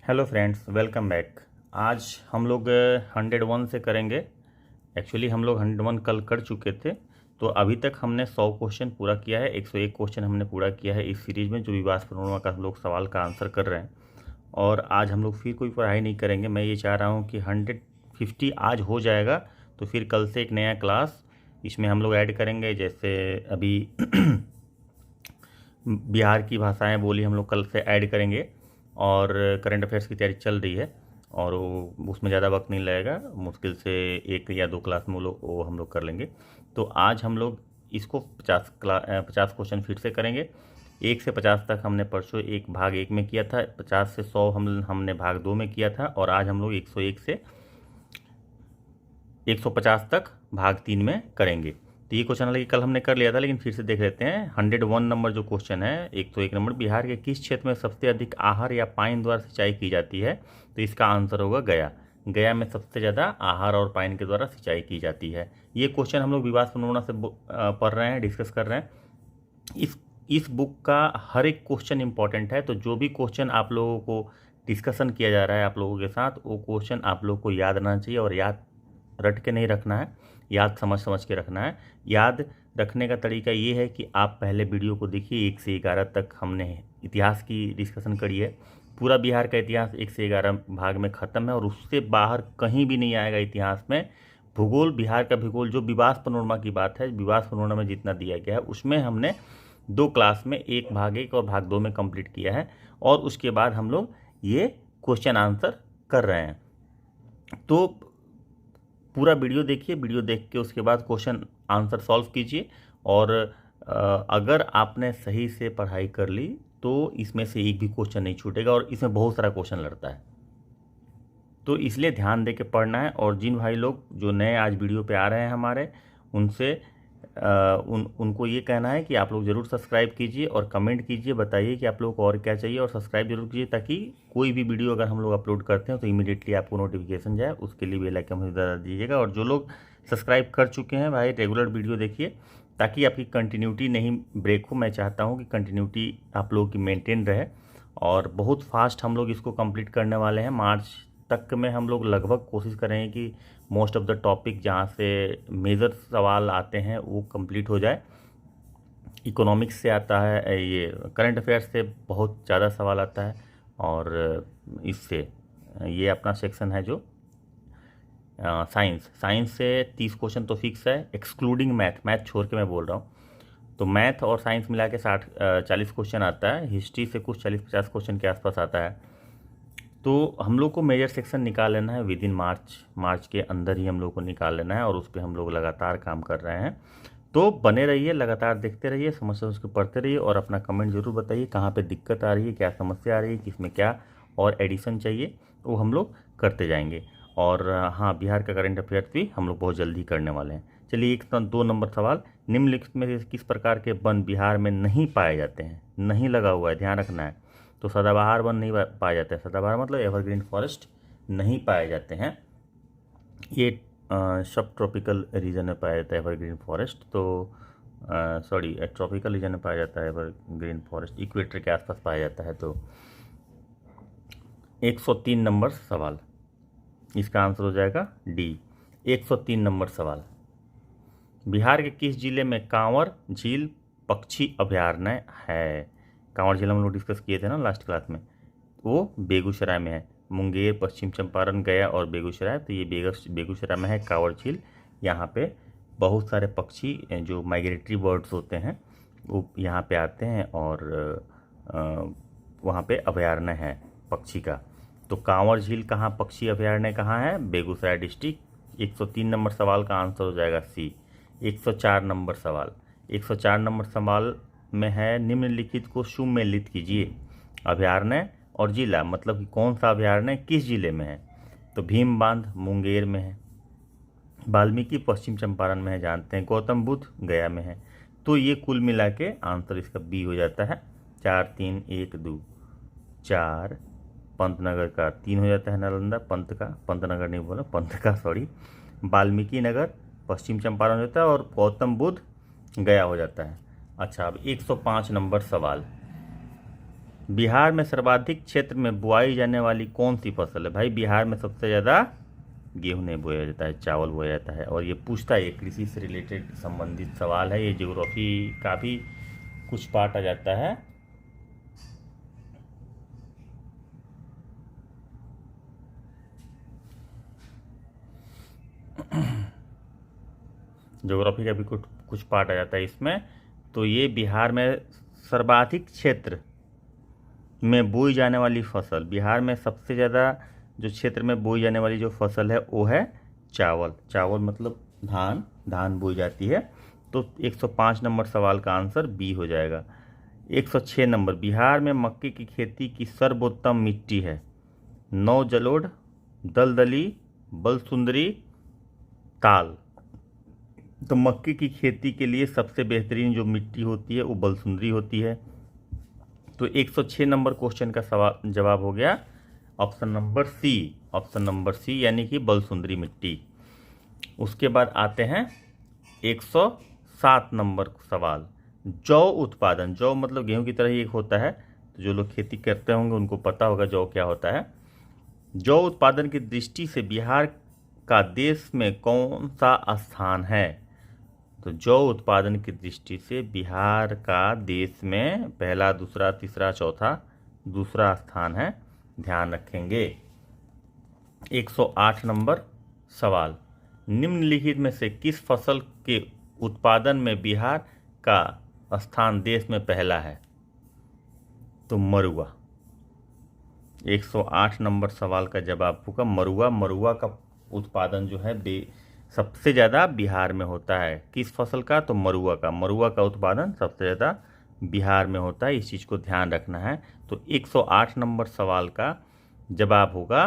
Hello friends, welcome back. आज हम लोग 101 से करेंगे। एक्चुअली हम लोग 101 कल कर चुके थे, तो अभी तक हमने 100 क्वेश्चन पूरा किया है। 101 क्वेश्चन हमने पूरा किया है इस सीरीज़ में, जो विवाद प्रणोमा का हम लोग सवाल का आंसर कर रहे हैं। और आज हम लोग फिर कोई पढ़ाई नहीं करेंगे। मैं ये चाह रहा हूँ कि 150 आज हो जाएगा, तो फिर कल से एक नया क्लास इसमें हम लोग ऐड करेंगे। जैसे अभी बिहार की भाषाएं बोली हम लोग कल से ऐड करेंगे, और करंट अफेयर्स की तैयारी चल रही है, और वो उसमें ज़्यादा वक्त नहीं लगेगा। मुश्किल से 1 या 2 क्लास में वो हम लोग कर लेंगे। तो आज हम लोग इसको 50 क्वेश्चन फिर से करेंगे। 1 से 50 तक हमने परसों एक भाग 1 में किया था, 50 से 100 हमने भाग 2 में किया था, और आज हम लोग 101 से 150 तक भाग 3 में करेंगे। तो ये क्वेश्चन हालांकि कल हमने कर लिया था, लेकिन फिर से देख लेते हैं। 101 नंबर जो क्वेश्चन है, 101 नंबर, बिहार के किस क्षेत्र में सबसे अधिक आहर या पाइन द्वारा सिंचाई की जाती है? तो इसका आंसर होगा गया। गया में सबसे ज़्यादा आहर और पाइन के द्वारा सिंचाई की जाती है। ये क्वेश्चन हम लोग विवाद प्रणोमा से पढ़ रहे हैं, डिस्कस कर रहे हैं। इस बुक का हर एक क्वेश्चन इंपॉर्टेंट है, तो जो भी क्वेश्चन आप लोगों को डिस्कशन किया जा रहा है आप लोगों के साथ, वो क्वेश्चन आप लोग को याद रहना चाहिए। और याद रट के नहीं रखना है, याद समझ समझ के रखना है। याद रखने का तरीका ये है कि आप पहले वीडियो को देखिए। 1 से 11 तक हमने इतिहास की डिस्कशन करी है। पूरा बिहार का इतिहास 1 से 11 भाग में ख़त्म है, और उससे बाहर कहीं भी नहीं आएगा इतिहास में। भूगोल, बिहार का भूगोल, जो विवाद पैनोरमा की बात है, विवाद पैनोरमा में जितना दिया गया है उसमें हमने 2 क्लास में, एक भाग 1 और भाग 2 में कंप्लीट किया है। और उसके बाद हम लोग ये क्वेश्चन आंसर कर रहे हैं। तो पूरा वीडियो देखिए, वीडियो देख के उसके बाद क्वेश्चन आंसर सॉल्व कीजिए। और अगर आपने सही से पढ़ाई कर ली तो इसमें से एक भी क्वेश्चन नहीं छूटेगा, और इसमें बहुत सारा क्वेश्चन लड़ता है, तो इसलिए ध्यान दे के पढ़ना है। और जिन भाई लोग जो नए आज वीडियो पे आ रहे हैं हमारे, उनसे उनको ये कहना है कि आप लोग ज़रूर सब्सक्राइब कीजिए और कमेंट कीजिए, बताइए कि आप लोगों को और क्या चाहिए, और सब्सक्राइब जरूर कीजिए, ताकि कोई भी वीडियो अगर हम लोग अपलोड करते हैं तो इमीडिएटली आपको नोटिफिकेशन जाए। उसके लिए बेल आइकन मुझे दबा दीजिएगा। और जो लोग सब्सक्राइब कर चुके हैं भाई, रेगुलर वीडियो देखिए, ताकि आपकी कंटिन्यूटी नहीं ब्रेक हो। मैं चाहता हूँ कि कंटिन्यूटी आप लोगों की मेनटेन रहे, और बहुत फास्ट हम लोग इसको कंप्लीट करने वाले हैं। मार्च तक में हम लोग लगभग कोशिश करेंगे कि मोस्ट ऑफ द टॉपिक जहाँ से मेजर सवाल आते हैं वो कंप्लीट हो जाए। इकोनॉमिक्स से आता है, ये करंट अफेयर्स से बहुत ज़्यादा सवाल आता है, और इससे ये अपना सेक्शन है जो साइंस से 30 क्वेश्चन तो फिक्स है, एक्सक्लूडिंग मैथ छोड़ के मैं बोल रहा हूँ। तो मैथ और साइंस मिला के 40 क्वेश्चन आता है। हिस्ट्री से कुछ 40-50 क्वेश्चन के आसपास आता है। तो हम लोग को मेजर सेक्शन निकाल लेना है विद इन मार्च के अंदर ही हम लोग को निकाल लेना है, और उस पर हम लोग लगातार काम कर रहे हैं। तो बने रहिए, लगातार देखते रहिए, समस्या उसको पढ़ते रहिए, और अपना कमेंट जरूर बताइए कहाँ पे दिक्कत आ रही है, क्या समस्या आ रही है, किसमें क्या और एडिशन चाहिए, वो हम लोग करते जाएंगे। और हाँ, बिहार का करंट अफेयर्स भी हम लोग बहुत जल्दी करने वाले हैं। चलिए, 2 नंबर सवाल, निम्नलिखित में से किस प्रकार के वन बिहार में नहीं पाए जाते हैं? नहीं लगा हुआ है, ध्यान रखना है। तो सदाबहार वन नहीं पाए जाते हैं। सदाबहार मतलब एवरग्रीन फॉरेस्ट नहीं पाए जाते हैं। ये सब ट्रॉपिकल रीजन में पाया जाता है एवरग्रीन फॉरेस्ट। तो सॉरी, ट्रॉपिकल रीजन में पाया जाता है एवरग्रीन फॉरेस्ट, इक्वेटर के आसपास पाया जाता है। तो 103 नंबर सवाल, इसका आंसर हो जाएगा डी। 103 नंबर सवाल, बिहार के किस जिले में कांवर झील पक्षी अभयारण्य है? कांवर झील हम लोग डिस्कस किए थे ना लास्ट क्लास में, वो बेगूसराय में है। मुंगेर, पश्चिम चंपारण, गया और बेगूसराय, तो ये बेगूसराय में है कांवर झील। यहाँ पे बहुत सारे पक्षी जो माइग्रेटरी बर्ड्स होते हैं वो यहाँ पे आते हैं, और वहाँ पे अभयारण्य है पक्षी का। तो कांवर झील कहाँ, पक्षी अभयारण्य कहाँ है? बेगूसराय डिस्ट्रिक्ट। 103 नंबर सवाल का आंसर हो जाएगा सी। 104 नंबर सवाल, 104 नंबर सवाल में है, निम्नलिखित को सुमेलित कीजिए। अभयारण्य और जिला, मतलब कि कौन सा अभयारण्य किस जिले में है? तो भीम बांध मुंगेर में है, वाल्मीकि पश्चिम चंपारण में है, जानते हैं, गौतम बुद्ध गया में है। तो ये कुल मिला के आंसर इसका बी हो जाता है। 4 3 1 2 4, पंतनगर का 3 हो जाता है, नालंदा पंतनगर नहीं बोला, पंत का सॉरी, वाल्मीकि नगर पश्चिम चंपारण हो जाता है, और गौतम बुद्ध गया हो जाता है। अच्छा, अब 105 नंबर सवाल, बिहार में सर्वाधिक क्षेत्र में बुआई जाने वाली कौन सी फसल है? भाई बिहार में सबसे ज़्यादा गेहूं नहीं बोया जाता है, चावल बोया जाता है। और ये पूछता है, ये कृषि से रिलेटेड संबंधित सवाल है, ये ज्योग्राफी का भी कुछ पार्ट आ जाता है। ज्योग्राफी का भी कुछ पार्ट आ जाता है इसमें। तो ये बिहार में सर्वाधिक क्षेत्र में बोई जाने वाली फसल, बिहार में सबसे ज़्यादा जो क्षेत्र में बोई जाने वाली जो फसल है वो है चावल। चावल मतलब धान बोई जाती है। तो 105 नंबर सवाल का आंसर बी हो जाएगा। 106 नंबर, बिहार में मक्के की खेती की सर्वोत्तम मिट्टी है? नौ जलोढ़, दलदली, बलसुंदरी, ताल। तो मक्के की खेती के लिए सबसे बेहतरीन जो मिट्टी होती है वो बलसुंदरी होती है। तो 106 नंबर क्वेश्चन का सवाल जवाब हो गया option number C, option number C यानी कि बलसुंदरी मिट्टी। उसके बाद आते हैं 107 नंबर सवाल, जौ उत्पादन। जौ मतलब गेहूं की तरह ही एक होता है, तो जो लोग खेती करते होंगे उनको पता होगा जौ क्या होता है। जौ उत्पादन की दृष्टि से बिहार का देश में कौन सा स्थान है? तो जौ उत्पादन की दृष्टि से बिहार का देश में पहला, दूसरा, तीसरा, चौथा, दूसरा स्थान है, ध्यान रखेंगे। 108 नंबर सवाल, निम्नलिखित में से किस फसल के उत्पादन में बिहार का स्थान देश में पहला है? तो मरुआ। 108 नंबर सवाल का जवाब होगा मरुआ। मरुआ का उत्पादन जो है सबसे ज़्यादा बिहार में होता है। किस फसल का? तो मरुआ का। मरुआ का उत्पादन सबसे ज़्यादा बिहार में होता है, इस चीज़ को ध्यान रखना है। तो 108 नंबर सवाल का जवाब होगा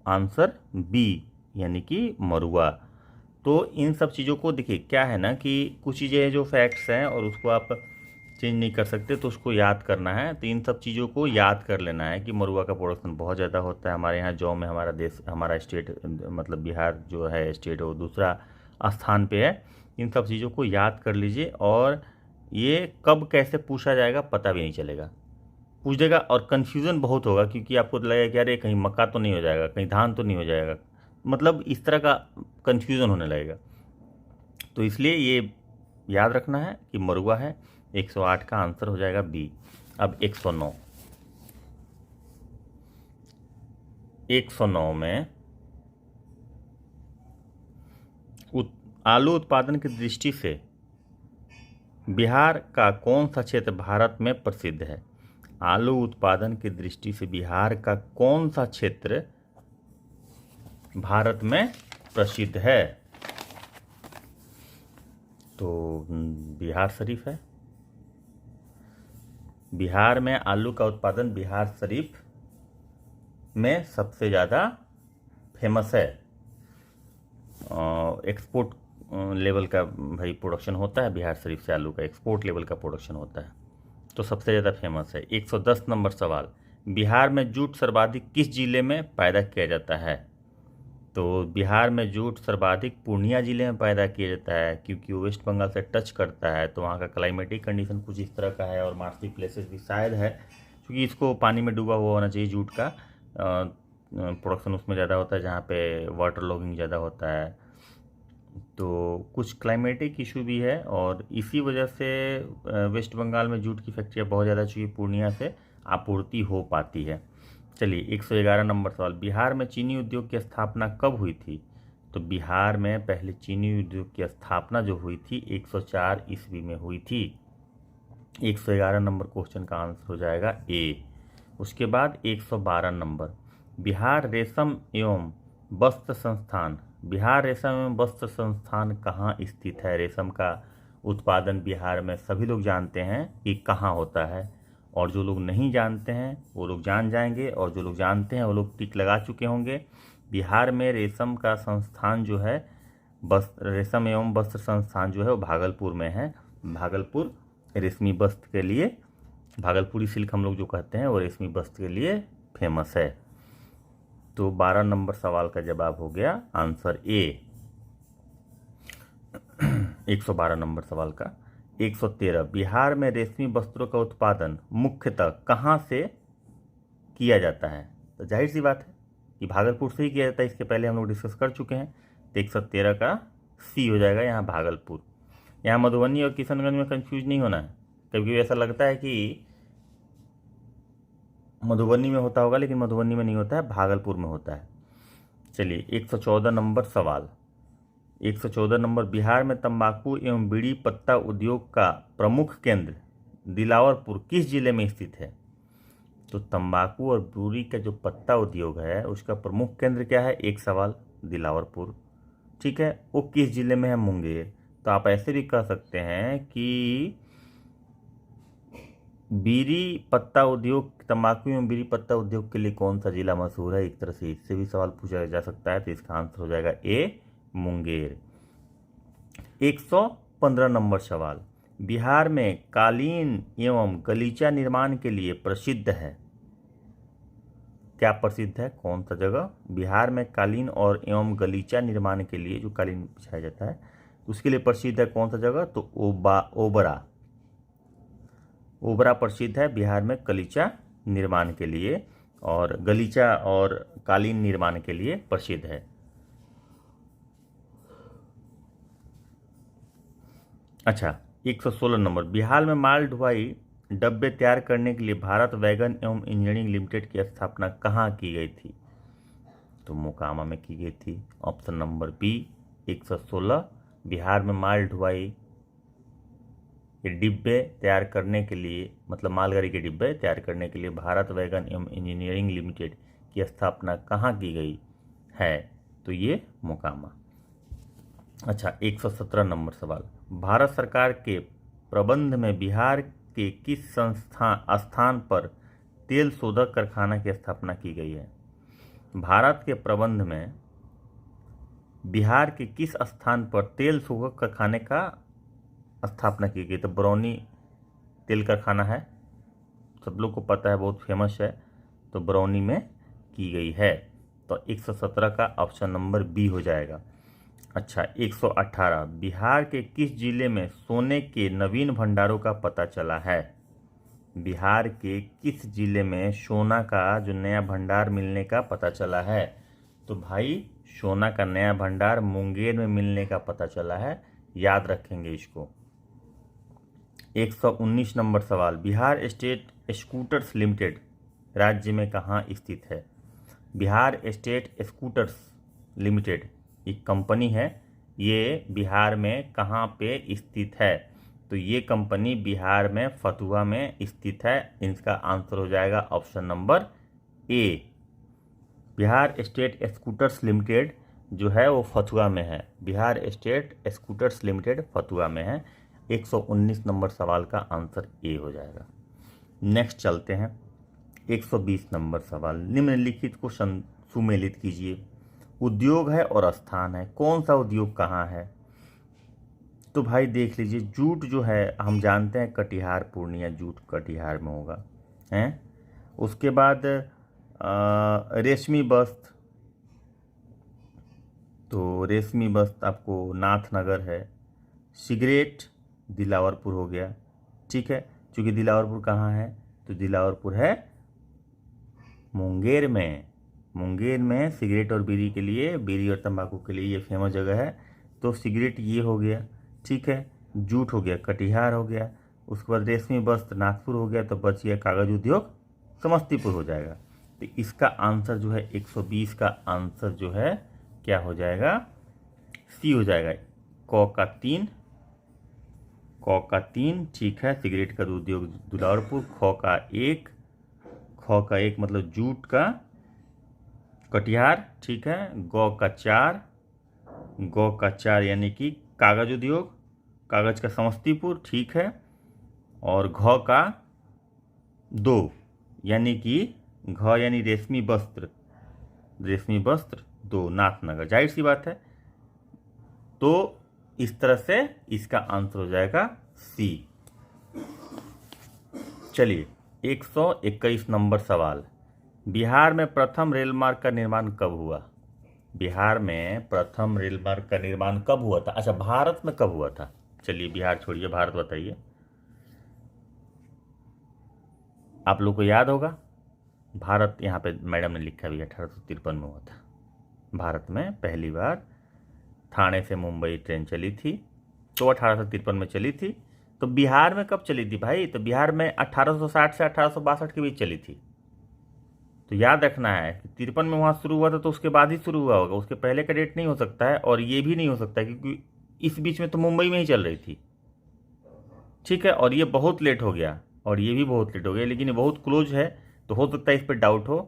आंसर बी, यानी कि मरुआ। तो इन सब चीज़ों को देखिए, क्या है ना कि कुछ चीज़ें हैं जो फैक्ट्स हैं और उसको आप चेंज नहीं कर सकते, तो उसको याद करना है। तो इन सब चीज़ों को याद कर लेना है कि मरुआ का प्रोडक्शन बहुत ज़्यादा होता है हमारे यहाँ। जौ में हमारा देश, हमारा स्टेट मतलब बिहार जो है स्टेट, वो दूसरा स्थान पे है। इन सब चीज़ों को याद कर लीजिए, और ये कब कैसे पूछा जाएगा पता भी नहीं चलेगा, पूछ देगा और कन्फ्यूज़न बहुत होगा, क्योंकि आपको लगेगा कि अरे कहीं मक्का तो नहीं हो जाएगा, कहीं धान तो नहीं हो जाएगा, मतलब इस तरह का कन्फ्यूज़न होने लगेगा। तो इसलिए ये याद रखना है कि मरुआ है। 108 का आंसर हो जाएगा बी। अब 109, 109 में आलू उत्पादन की दृष्टि से बिहार का कौन सा क्षेत्र भारत में प्रसिद्ध है? आलू उत्पादन की दृष्टि से बिहार का कौन सा क्षेत्र भारत में प्रसिद्ध है? तो बिहार शरीफ है। बिहार में आलू का उत्पादन बिहार शरीफ में सबसे ज़्यादा फेमस है। एक्सपोर्ट लेवल का भाई प्रोडक्शन होता है बिहार शरीफ से, आलू का एक्सपोर्ट लेवल का प्रोडक्शन होता है, तो सबसे ज़्यादा फेमस है। 110 नंबर सवाल, बिहार में जूट सर्वाधिक किस जिले में पैदा किया जाता है? तो बिहार में जूट सर्वाधिक पूर्णिया जिले में पैदा किया जाता है, क्योंकि वो वेस्ट बंगाल से टच करता है, तो वहाँ का क्लाइमेटिक कंडीशन कुछ इस तरह का है, और मार्सी प्लेसेस भी शायद है, क्योंकि इसको पानी में डूबा हुआ होना चाहिए। जूट का प्रोडक्शन उसमें ज़्यादा होता है जहाँ पे वाटर लॉगिंग ज़्यादा होता है, तो कुछ क्लाइमेटिक इशू भी है, और इसी वजह से वेस्ट बंगाल में जूट की फैक्ट्रियाँ बहुत ज़्यादा, चूँकि पूर्णिया से आपूर्ति हो पाती है। चलिए 111 नंबर सवाल, बिहार में चीनी उद्योग की स्थापना कब हुई थी? तो बिहार में पहले चीनी उद्योग की स्थापना जो हुई थी 104 ईस्वी में हुई थी। 111 नंबर क्वेश्चन का आंसर हो जाएगा ए। उसके बाद 112 नंबर, बिहार रेशम एवं वस्त्र संस्थान। बिहार रेशम एवं वस्त्र संस्थान कहाँ स्थित है? रेशम का उत्पादन बिहार में सभी लोग जानते हैं कि कहाँ होता है, और जो लोग नहीं जानते हैं वो लोग जान जाएंगे, और जो लोग जानते हैं वो लोग टिक लगा चुके होंगे। बिहार में रेशम का संस्थान जो है, रेशम एवं वस्त्र संस्थान जो है वो भागलपुर में है। भागलपुर रेशमी वस्त्र के लिए, भागलपुरी सिल्क हम लोग जो कहते हैं, वो रेशमी वस्त्र के लिए फेमस है। तो 12 नंबर सवाल का जवाब हो गया आंसर ए। 112 नंबर सवाल का 113 बिहार में रेशमी वस्त्रों का उत्पादन मुख्यतः कहाँ से किया जाता है? तो जाहिर सी बात है कि भागलपुर से ही किया जाता है, इसके पहले हम लोग डिस्कस कर चुके हैं। तो 113 का सी हो जाएगा यहाँ भागलपुर। यहाँ मधुबनी और किशनगंज में कंफ्यूज नहीं होना है। कभी कभी ऐसा लगता है कि मधुबनी में होता होगा, लेकिन मधुबनी में नहीं होता है, भागलपुर में होता है। चलिए 114 नंबर सवाल। 114 नंबर, बिहार में तंबाकू एवं बीड़ी पत्ता उद्योग का प्रमुख केंद्र दिलावरपुर किस जिले में स्थित है? तो तंबाकू और बीड़ी का जो पत्ता उद्योग है उसका प्रमुख केंद्र क्या है? एक सवाल, दिलावरपुर। ठीक है, वो किस जिले में है? मुंगेर। तो आप ऐसे भी कह सकते हैं कि बीड़ी पत्ता उद्योग, तंबाकू एवं बीड़ी पत्ता उद्योग के लिए कौन सा जिला मशहूर है? एक तरह से इससे भी सवाल पूछा जा सकता है। तो इसका आंसर हो जाएगा ए, मुंगेर। 115 नंबर सवाल, बिहार में कालीन एवं गलीचा निर्माण के लिए प्रसिद्ध है। क्या प्रसिद्ध है? कौन सा जगह? बिहार में कालीन और एवं गलीचा निर्माण के लिए, जो कालीन बिछाया जाता है उसके लिए प्रसिद्ध है, कौन सा जगह? तो ओबरा। ओबरा प्रसिद्ध है बिहार में गलीचा निर्माण के लिए, और गलीचा और कालीन निर्माण के लिए प्रसिद्ध है। अच्छा, 116 नंबर, बिहार में माल ढुलाई डब्बे तैयार करने के लिए भारत वैगन एवं इंजीनियरिंग लिमिटेड की स्थापना कहाँ की गई थी? तो मोकामा में की गई थी। ऑप्शन नंबर बी 116, बिहार में माल ढुलाई के डिब्बे तैयार करने के लिए, मतलब मालगाड़ी के डिब्बे तैयार करने के लिए भारत वैगन एवं इंजीनियरिंग लिमिटेड की स्थापना कहाँ की गई है? तो ये मोकामा। अच्छा, 117 नंबर सवाल, भारत सरकार के प्रबंध में बिहार के किस स्थान पर तेल शोधक कारखाना की स्थापना की गई है? भारत के प्रबंध में बिहार के किस स्थान पर तेल शोधक कारखाने का स्थापना की गई? तो बरौनी तेल कारखाना है, सब लोग को पता है, बहुत फेमस है। तो बरौनी में की गई है। तो 117 का ऑप्शन नंबर बी हो जाएगा। अच्छा, 118, बिहार के किस जिले में सोने के नवीन भंडारों का पता चला है? बिहार के किस जिले में सोना का जो नया भंडार मिलने का पता चला है? तो भाई सोना का नया भंडार मुंगेर में मिलने का पता चला है, याद रखेंगे इसको। 119 नंबर सवाल, बिहार स्टेट स्कूटर्स लिमिटेड राज्य में कहाँ स्थित है? बिहार स्टेट स्कूटर्स लिमिटेड एक कंपनी है, ये बिहार में कहाँ पे स्थित है? तो ये कंपनी बिहार में फतुहा में स्थित है। इसका आंसर हो जाएगा option number A. Bihar state scooters limited जो है वो फतुहा में है। Bihar state scooters limited Fatuha में है। 119 नंबर सवाल का आंसर ए हो जाएगा। नेक्स्ट चलते हैं, 120 नंबर सवाल, निम्नलिखित को सुमेलित कीजिए। उद्योग है और स्थान है, कौन सा उद्योग कहाँ है? तो भाई देख लीजिए, जूट जो है हम जानते हैं कटिहार पूर्णिया, जूट कटिहार में होगा हैं। उसके बाद रेशमी वस्त्र, तो रेशमी वस्त्र आपको नाथनगर है। सिगरेट दिलावरपुर हो गया, ठीक है। चूँकि दिलावरपुर कहाँ है? तो दिलावरपुर है मुंगेर में। मुंगेर में सिगरेट और बीड़ी के लिए, बीड़ी और तंबाकू के लिए ये फेमस जगह है। तो सिगरेट ये हो गया, ठीक है। जूट हो गया, कटिहार हो गया। उसके बाद रेशमी वस्त्र नागपुर हो गया। तो बच गया कागज उद्योग, समस्तीपुर हो जाएगा। तो इसका आंसर जो है 120 का आंसर जो है क्या हो जाएगा? सी हो जाएगा। क का 3, ठीक है। सिगरेट का उद्योग दिलावरपुर। ख का 1 मतलब जूट का कटिहार, ठीक है। ग का 4 यानी कि कागज उद्योग, कागज का समस्तीपुर, ठीक है। और घ का 2 यानी कि घ यानी रेशमी वस्त्र, 2 नाथनगर, जाहिर सी बात है। तो इस तरह से इसका आंसर हो जाएगा सी। चलिए 121 नंबर सवाल, बिहार में प्रथम रेल मार्ग का निर्माण कब हुआ? बिहार में प्रथम रेल मार्ग का निर्माण कब हुआ था? अच्छा, भारत में कब हुआ था? चलिए बिहार छोड़िए, भारत बताइए। आप लोग को याद होगा भारत, यहाँ पे मैडम ने लिखा भी 1853 में हुआ था। भारत में पहली बार ठाणे से मुंबई ट्रेन चली थी, तो 1853 में चली थी। तो बिहार में कब चली थी भाई? तो बिहार में 1860 से 1862 के बीच चली थी। तो याद रखना है कि 53 में वहाँ शुरू हुआ था, तो उसके बाद ही शुरू हुआ होगा, उसके पहले का डेट नहीं हो सकता है। और ये भी नहीं हो सकता क्योंकि इस बीच में तो मुंबई में ही चल रही थी, ठीक है। और ये बहुत लेट हो गया, और ये भी बहुत लेट हो गया, लेकिन ये बहुत क्लोज है, तो हो सकता है इस पर डाउट हो,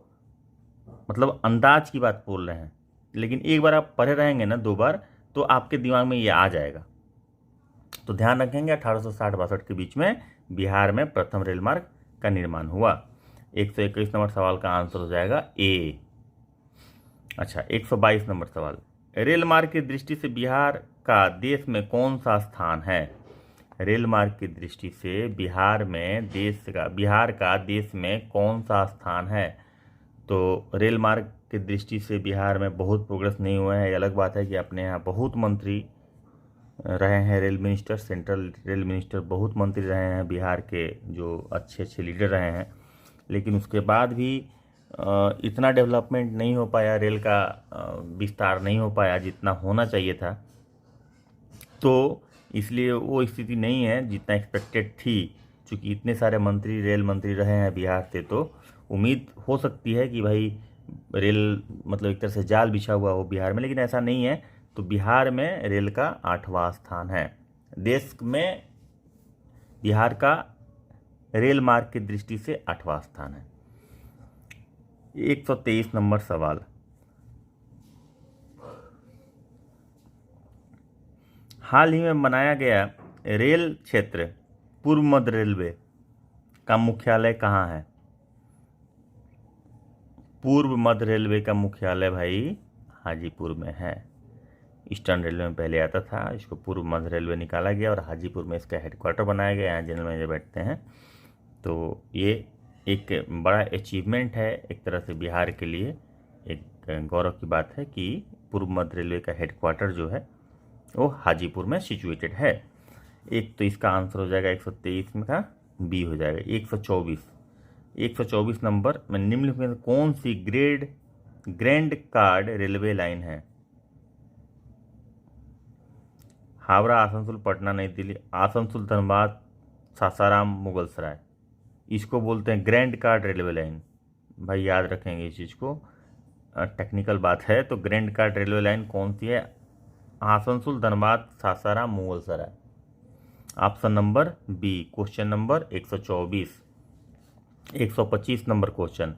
मतलब अंदाज की बात बोल रहे हैं। लेकिन एक बार आप पढ़े रहेंगे ना 2 बार, तो आपके दिमाग में ये आ जाएगा। तो ध्यान रखेंगे 1860-62 के बीच में बिहार में प्रथम रेल मार्ग का निर्माण हुआ। 121 नंबर सवाल का आंसर हो जाएगा ए। अच्छा, 122 नंबर सवाल, रेल मार्ग की दृष्टि से बिहार का देश में कौन सा स्थान है? रेल मार्ग की दृष्टि से बिहार का देश में कौन सा स्थान है? तो रेल मार्ग की दृष्टि से बिहार में बहुत प्रोग्रेस नहीं हुआ है। ये अलग बात है कि अपने यहाँ बहुत मंत्री रहे हैं, rail minister, central rail minister, बहुत मंत्री रहे हैं बिहार के, जो अच्छे अच्छे लीडर रहे हैं। लेकिन उसके बाद भी इतना डेवलपमेंट नहीं हो पाया, रेल का विस्तार नहीं हो पाया जितना होना चाहिए था। तो इसलिए वो स्थिति नहीं है जितना एक्सपेक्टेड थी। चूँकि इतने सारे मंत्री रेल मंत्री रहे हैं बिहार से, तो उम्मीद हो सकती है कि भाई रेल मतलब एक तरह से जाल बिछा हुआ हो बिहार में, लेकिन ऐसा नहीं है। तो बिहार में रेल का 8वां स्थान है। देश में बिहार का रेल मार्ग की दृष्टि से 8वां स्थान है। 123 नंबर सवाल, हाल ही में बनाया गया रेल क्षेत्र पूर्व मध्य रेलवे का मुख्यालय कहाँ है? पूर्व मध्य रेलवे का मुख्यालय भाई हाजीपुर में है। ईस्टर्न रेलवे में पहले आता था, इसको पूर्व मध्य रेलवे निकाला गया और हाजीपुर में इसका हेडक्वार्टर बनाया गया। यहाँ जनरल मैनेजर बैठते हैं। तो ये एक बड़ा अचीवमेंट है एक तरह से बिहार के लिए, एक गौरव की बात है कि पूर्व मध्य रेलवे का हेडक्वार्टर जो है वो हाजीपुर में सिचुएटेड है। एक तो इसका आंसर हो जाएगा 123 में का बी हो जाएगा। 124 नंबर में निम्नलिखित में कौन सी ग्रैंड कार्ड रेलवे लाइन है? हावड़ा, आसनसोल, पटना, नई दिल्ली, आसनसोल, धनबाद, सासाराम, मुगलसराय, इसको बोलते हैं ग्रैंड कार्ड रेलवे लाइन। भाई याद रखेंगे इस चीज़ को, टेक्निकल बात है। तो ग्रैंड कार्ड रेलवे लाइन कौन सी है? Asansol, Dhanbad, Sasaram, Mughalsarai. Option number B. Question number 124। 125 number question,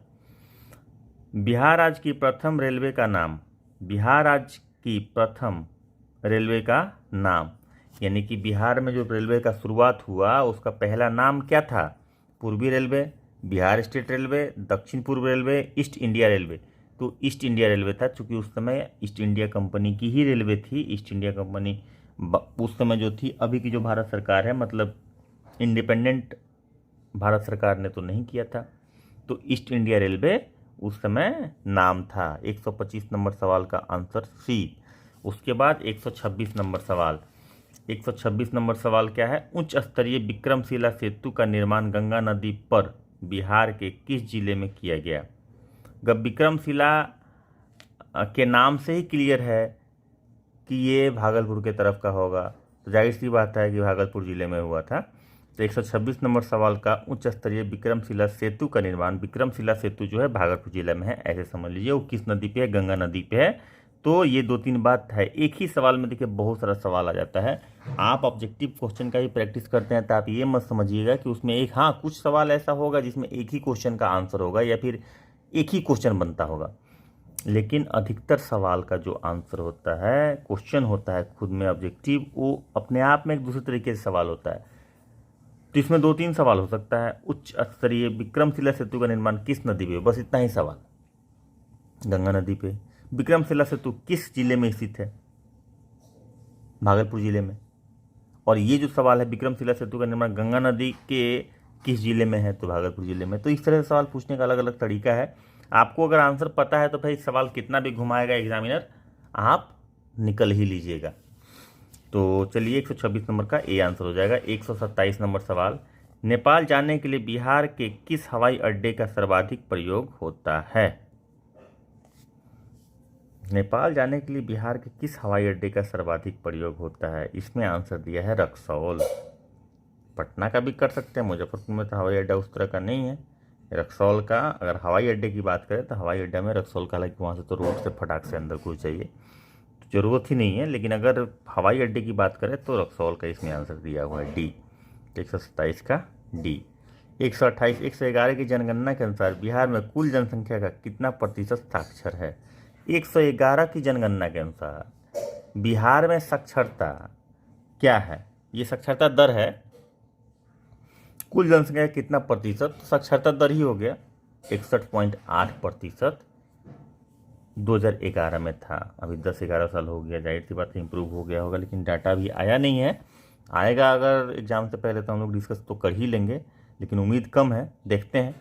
Bihar राज्य की प्रथम रेलवे का नाम। बिहार राज्य की प्रथम रेलवे का नाम, यानी कि बिहार में जो रेलवे का शुरुआत हुआ उसका पहला नाम क्या था? पूर्वी रेलवे, बिहार स्टेट रेलवे, दक्षिण पूर्व रेलवे, ईस्ट इंडिया रेलवे। तो ईस्ट इंडिया रेलवे था, चूँकि उस समय ईस्ट इंडिया कंपनी की ही रेलवे थी। ईस्ट इंडिया कंपनी उस समय जो थी, अभी की जो भारत सरकार है, मतलब इंडिपेंडेंट भारत सरकार ने तो नहीं किया था। तो ईस्ट इंडिया रेलवे उस समय नाम था। 125 नंबर सवाल का आंसर सी। उसके बाद 126 नंबर सवाल। 126 नंबर सवाल क्या है? उच्च स्तरीय विक्रमशिला सेतु का निर्माण गंगा नदी पर बिहार के किस जिले में किया गया? विक्रमशिला के नाम से ही क्लियर है कि ये भागलपुर के तरफ का होगा, तो जाहिर सी बात है कि भागलपुर जिले में हुआ था। तो 126 नंबर सवाल का उच्च स्तरीय विक्रमशिला सेतु का निर्माण, विक्रमशिला सेतु जो है भागलपुर जिले में है, ऐसे समझ लीजिए। वो किस नदी पे है? गंगा नदी पे है। तो ये 2-3 बात है। एक ही सवाल में देखिए बहुत सारा सवाल आ जाता है। आप ऑब्जेक्टिव क्वेश्चन का ही प्रैक्टिस करते हैं तो आप ये मत समझिएगा कि उसमें एक, हाँ कुछ सवाल ऐसा होगा जिसमें एक ही क्वेश्चन का आंसर होगा या फिर एक ही क्वेश्चन बनता होगा, लेकिन अधिकतर सवाल का जो आंसर होता है, क्वेश्चन होता है खुद में ऑब्जेक्टिव, वो अपने आप में एक दूसरे तरीके से सवाल होता है। तो इसमें 2-3 सवाल हो सकता है। उच्च स्तरीय विक्रमशिला सेतु का निर्माण किस नदी पे? बस इतना ही सवाल, गंगा नदी पे। विक्रमशिला सेतु किस जिले में स्थित है? भागलपुर जिले में। और ये जो सवाल है विक्रमशिला सेतु का निर्माण गंगा नदी के किस जिले में है? तो भागलपुर जिले में। तो इस तरह से सवाल पूछने का अलग अलग तरीका है। आपको अगर आंसर पता है तो भाई सवाल कितना भी घुमाएगा एग्जामिनर, आप निकल ही लीजिएगा। तो चलिए 126 नंबर का ए आंसर हो जाएगा। 127 नंबर सवाल, नेपाल जाने के लिए बिहार के किस हवाई अड्डे का सर्वाधिक प्रयोग होता है? नेपाल जाने के लिए बिहार के किस हवाई अड्डे का सर्वाधिक प्रयोग होता है? इसमें आंसर दिया है रक्सौल। पटना का भी कर सकते हैं, मुजफ्फरपुर में तो हवाई अड्डा उस तरह का नहीं है। रक्सौल का अगर हवाई अड्डे की बात करें तो हवाई अड्डा में रक्सौल का, हालांकि वहाँ से तो रोड से फटाक से अंदर घुस जाइए, तो ज़रूरत ही नहीं है। लेकिन अगर हवाई अड्डे की बात करें तो रक्सौल का इसमें आंसर दिया हुआ है डी। 127 का डी। 128 111 की जनगणना के अनुसार बिहार में कुल जनसंख्या का कितना प्रतिशत साक्षर है? 111 की जनगणना के अनुसार बिहार में साक्षरता क्या है? ये साक्षरता दर है। कुल जनसंख्या का कितना प्रतिशत? साक्षरता दर ही हो गया 61.8%। 2011 में था, अभी 10-11 साल हो गया, जाहिर सी बात है इम्प्रूव हो गया होगा, लेकिन डाटा अभी आया नहीं है। आएगा अगर एग्जाम से पहले तो हम लोग डिस्कस तो कर ही लेंगे, लेकिन उम्मीद कम है, देखते हैं।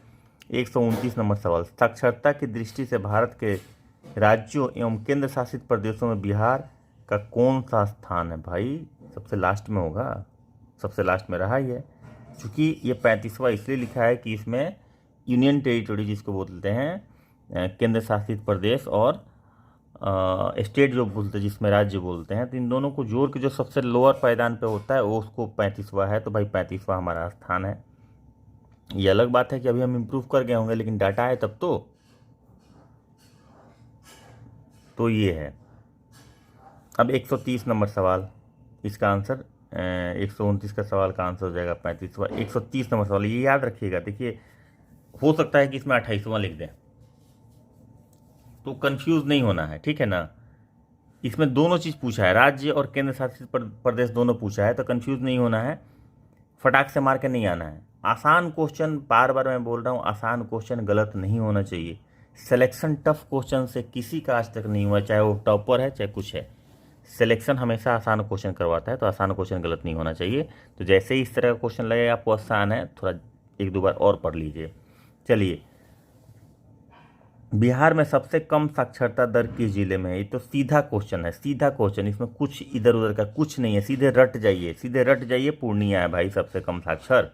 129 नंबर सवाल, साक्षरता की दृष्टि से भारत के राज्यों एवं केंद्र शासित प्रदेशों में बिहार का कौन सा स्थान है? भाई सबसे लास्ट में होगा, सबसे लास्ट में रहा ही है। चूँकि ये 35वां इसलिए लिखा है कि इसमें यूनियन टेरिटरी जिसको बोलते हैं, केंद्र शासित प्रदेश और स्टेट जो बोलते हैं, जिसमें राज्य बोलते हैं, तो इन दोनों को जोड़ के जो सबसे लोअर पायदान पे होता है वो उसको 35वां है। तो भाई 35वां हमारा स्थान है। ये अलग बात है कि अभी हम इम्प्रूव कर गए होंगे, लेकिन डाटा है तब तो ये है। अब 130 नंबर सवाल, इसका आंसर 129 का सवाल का आंसर हो जाएगा 35वां। 130 नंबर सवाल, ये याद रखिएगा। देखिए हो सकता है कि इसमें 28वां लिख दें, तो कंफ्यूज नहीं होना है, ठीक है ना। इसमें दोनों चीज़ पूछा है, राज्य और केंद्र शासित प्रदेश दोनों पूछा है, तो कंफ्यूज नहीं होना है, फटाक से मार के नहीं आना है। आसान क्वेश्चन, बार बार मैं बोल रहा हूँ, आसान क्वेश्चन गलत नहीं होना चाहिए। सिलेक्शन टफ क्वेश्चन से किसी का आज तक नहीं हुआ, चाहे वो टॉपर है चाहे कुछ है। सिलेक्शन हमेशा आसान क्वेश्चन करवाता है, तो आसान क्वेश्चन गलत नहीं होना चाहिए। तो जैसे ही इस तरह का क्वेश्चन लगेगा आपको आसान है, थोड़ा 1-2 बार और पढ़ लीजिए। चलिए, बिहार में सबसे कम साक्षरता दर किस जिले में है? ये तो सीधा क्वेश्चन है, सीधा क्वेश्चन, इसमें कुछ इधर उधर का कुछ नहीं है, सीधे रट जाइए, सीधे रट जाइए। पूर्णिया है भाई सबसे कम साक्षर।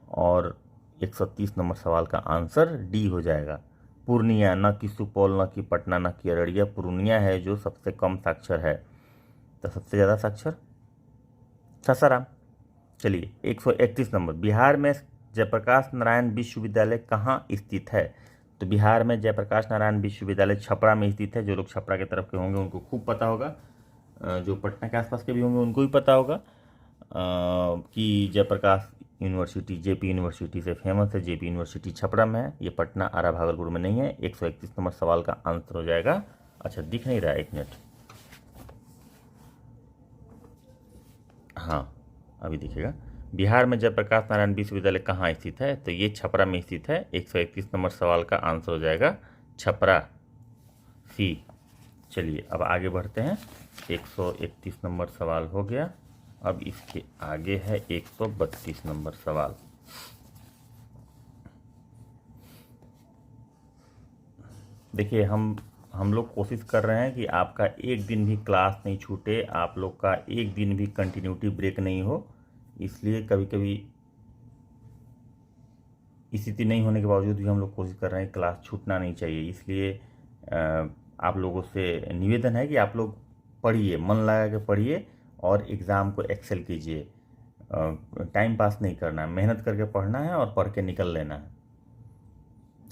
और 130 नंबर सवाल का आंसर डी हो जाएगा, पूर्णिया। न कि सुपौल, न कि पटना, न कि अररिया, पूर्णिया है जो सबसे कम साक्षर है। तो सबसे ज़्यादा साक्षर सासाराम। चलिए 131 नंबर, बिहार में जयप्रकाश नारायण विश्वविद्यालय कहाँ स्थित है? तो बिहार में जयप्रकाश नारायण विश्वविद्यालय छपरा में स्थित है। जो लोग छपरा की तरफ के होंगे उनको खूब पता होगा, जो पटना के आसपास के भी होंगे उनको भी पता होगा कि जयप्रकाश यूनिवर्सिटी जेपी यूनिवर्सिटी से फेमस है। जेपी यूनिवर्सिटी छपरा में है, ये पटना, आरा, भागलपुर में नहीं है। 131 नंबर सवाल का आंसर हो जाएगा, अच्छा दिख नहीं रहा है, 1 मिनट, हाँ अभी दिखेगा। बिहार में जयप्रकाश नारायण विश्वविद्यालय कहाँ स्थित है? तो ये छपरा में स्थित है। 131 नंबर सवाल का आंसर हो जाएगा छपरा, सी। चलिए अब आगे बढ़ते हैं। 131 नंबर सवाल हो गया। अब इसके आगे है 132 नंबर सवाल। देखिए हम लोग कोशिश कर रहे हैं कि आपका एक दिन भी क्लास नहीं छूटे, आप लोग का एक दिन भी कंटिन्यूटी ब्रेक नहीं हो। इसलिए कभी कभी स्थिति नहीं होने के बावजूद भी हम लोग कोशिश कर रहे हैं क्लास छूटना नहीं चाहिए। इसलिए आप लोगों से निवेदन है कि आप लोग पढ़िए, मन लगा के पढ़िए और एग्ज़ाम को एक्सेल कीजिए। टाइम पास नहीं करना है, मेहनत करके पढ़ना है और पढ़ के निकल लेना है।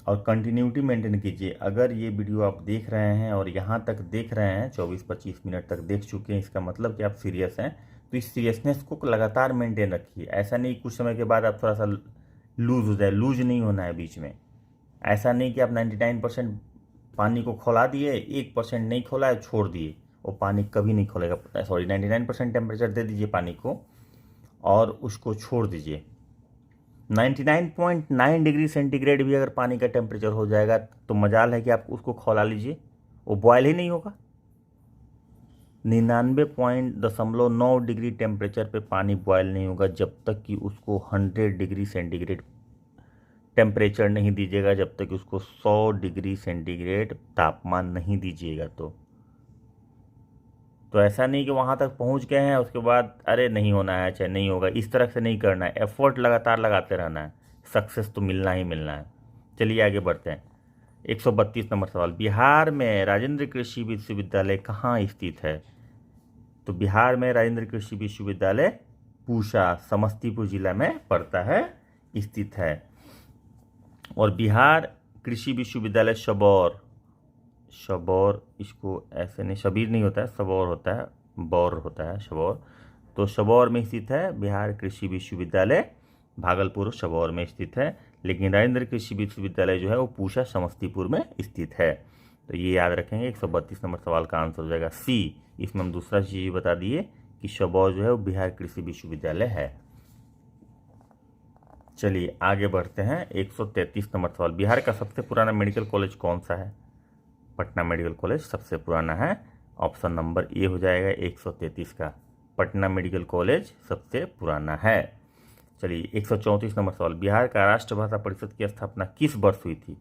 और कंटिन्यूटी मेंटेन कीजिए। अगर ये वीडियो आप देख रहे हैं और यहाँ तक देख रहे हैं, 24-25 मिनट तक देख चुके हैं, इसका मतलब कि आप सीरियस हैं। तो इस सीरियसनेस को लगातार मेंटेन रखिए। ऐसा नहीं कुछ समय के बाद आप थोड़ा सा लूज हो जाए, लूज नहीं होना है बीच में। ऐसा नहीं कि आप 99% पानी को खौला दिए, 1% नहीं खोला है छोड़ दिए, वो पानी कभी नहीं खोलेगा। सॉरी, 99% टेम्परेचर दे दीजिए पानी को और उसको छोड़ दीजिए। 99.9 डिग्री सेंटीग्रेड भी अगर पानी का टेम्परेचर हो जाएगा तो मजाल है कि आप उसको खौला लीजिए, वो बॉयल ही नहीं होगा। 99.9 डिग्री टेम्परेचर पे पानी बॉयल नहीं होगा जब तक कि उसको 100 डिग्री सेंटीग्रेड टेम्परेचर नहीं दीजिएगा, जब तक कि उसको 100 डिग्री सेंटीग्रेड तापमान नहीं दीजिएगा। तो तो ऐसा नहीं कि वहाँ तक पहुँच गए हैं उसके बाद अरे नहीं होना है चाहे नहीं होगा, इस तरह से नहीं करना है। एफर्ट लगातार लगाते रहना है, सक्सेस तो मिलना ही मिलना है। चलिए आगे बढ़ते हैं। 132 नंबर सवाल, बिहार में राजेंद्र कृषि विश्वविद्यालय कहाँ स्थित है? तो बिहार में राजेंद्र कृषि विश्वविद्यालय पूसा समस्तीपुर जिला में पड़ता है, स्थित है। और बिहार कृषि विश्वविद्यालय सबौर, सबौर इसको ऐसे नहीं, शबीर नहीं होता है, सबौर होता है, बौर होता है सबौर। तो सबौर में स्थित है बिहार कृषि विश्वविद्यालय, भागलपुर सबौर में स्थित है। लेकिन राजेंद्र कृषि विश्वविद्यालय जो है वो पूसा समस्तीपुर में स्थित है। तो ये याद रखेंगे। 132 नंबर सवाल का आंसर हो जाएगा सी। इसमें हम दूसरा चीज़ बता दिए कि सबौर जो है वो बिहार कृषि विश्वविद्यालय है। चलिए आगे बढ़ते हैं। 133 नंबर सवाल, बिहार का सबसे पुराना मेडिकल कॉलेज कौन सा है? पटना मेडिकल कॉलेज सबसे पुराना है। ऑप्शन नंबर ए हो जाएगा 133 का, पटना मेडिकल कॉलेज सबसे पुराना है। चलिए 134 नंबर सवाल, बिहार का राष्ट्रभाषा परिषद की स्थापना किस वर्ष हुई थी?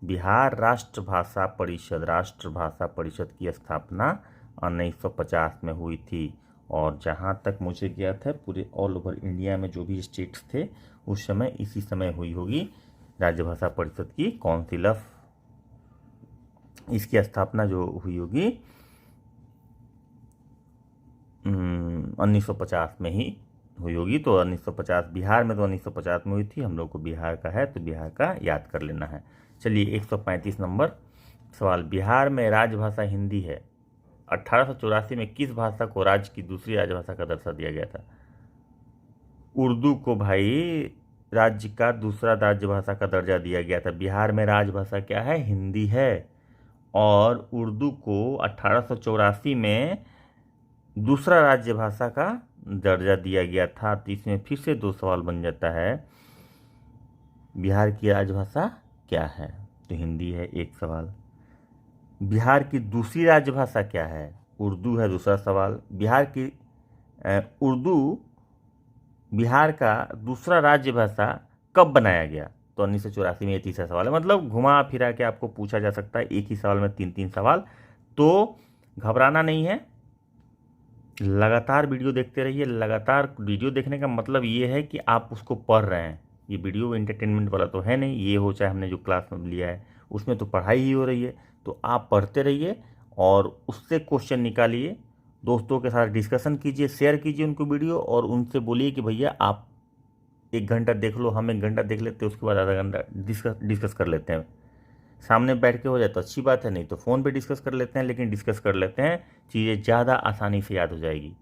बिहार राष्ट्रभाषा परिषद की स्थापना 1950 में हुई थी। और जहाँ तक मुझे ज्ञात है पूरे ऑल ओवर इंडिया में जो भी स्टेट्स थे उस समय इसी समय हुई होगी राज्यभाषा परिषद की काउंसिल ऑफ, इसकी स्थापना जो हुई होगी 1950 में ही हुई होगी। तो 1950 बिहार में, तो 1950 में हुई थी। हम लोग को बिहार का है तो बिहार का याद कर लेना है। चलिए 135 नंबर सवाल, बिहार में राजभाषा हिंदी है। 1884 में किस भाषा को राज्य की दूसरी राजभाषा का दर्जा दिया गया था? उर्दू को भाई राज्य का दूसरा राजभाषा का दर्जा दिया गया था। बिहार में राजभाषा क्या है? हिंदी है। और उर्दू को 1884 में दूसरा राज्यभाषा का दर्जा दिया गया था। तो इसमें फिर से दो सवाल बन जाता है, बिहार की राजभाषा क्या है? तो हिंदी है एक सवाल। बिहार की दूसरी राजभाषा क्या है? उर्दू है दूसरा सवाल। बिहार की उर्दू बिहार का दूसरा राज्यभाषा कब बनाया गया? तो 1984 में। ये तीसरा सवाल है। मतलब घुमा फिरा के आपको पूछा जा सकता है एक ही सवाल में तीन तीन सवाल। तो घबराना नहीं है, लगातार वीडियो देखते रहिए। लगातार वीडियो देखने का मतलब ये है कि आप उसको पढ़ रहे हैं। ये वीडियो एंटरटेनमेंट वाला तो है नहीं, ये हो चाहे हमने जो क्लास में लिया है उसमें तो पढ़ाई ही हो रही है। तो आप पढ़ते रहिए और उससे क्वेश्चन निकालिए, दोस्तों के साथ डिस्कशन कीजिए, शेयर कीजिए उनको वीडियो, और उनसे बोलिए कि भैया आप 1 घंटा देख लो, हम 1 घंटा देख लेते हैं, उसके बाद आधा घंटा डिस्कस कर लेते हैं। सामने बैठ के हो जाए तो अच्छी बात है, नहीं तो फ़ोन पे डिस्कस कर लेते हैं, लेकिन डिस्कस कर लेते हैं, चीज़ें ज़्यादा आसानी से याद हो जाएगी।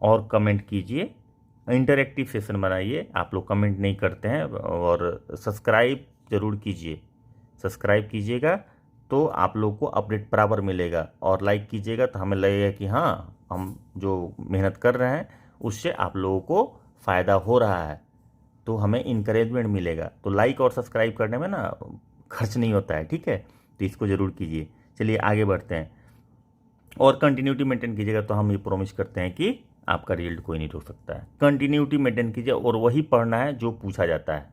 और कमेंट कीजिए, इंटरेक्टिव सेशन बनाइए। आप लोग कमेंट नहीं करते हैं। और सब्सक्राइब ज़रूर कीजिए, सब्सक्राइब कीजिएगा तो आप लोग को अपडेट बराबर मिलेगा। और लाइक कीजिएगा तो हमें लगेगा कि हाँ, हम जो मेहनत कर रहे हैं उससे आप लोगों को फ़ायदा हो रहा है, तो हमें इनकरेजमेंट मिलेगा। तो लाइक और सब्सक्राइब करने में ना खर्च नहीं होता है, ठीक है? तो इसको ज़रूर कीजिए। चलिए आगे बढ़ते हैं। और कंटिन्यूटी मेंटेन कीजिएगा तो हम ये प्रॉमिस करते हैं कि आपका रिजल्ट कोई नहीं रोक सकता है। कंटिन्यूटी मेंटेन कीजिए और वही पढ़ना है जो पूछा जाता है,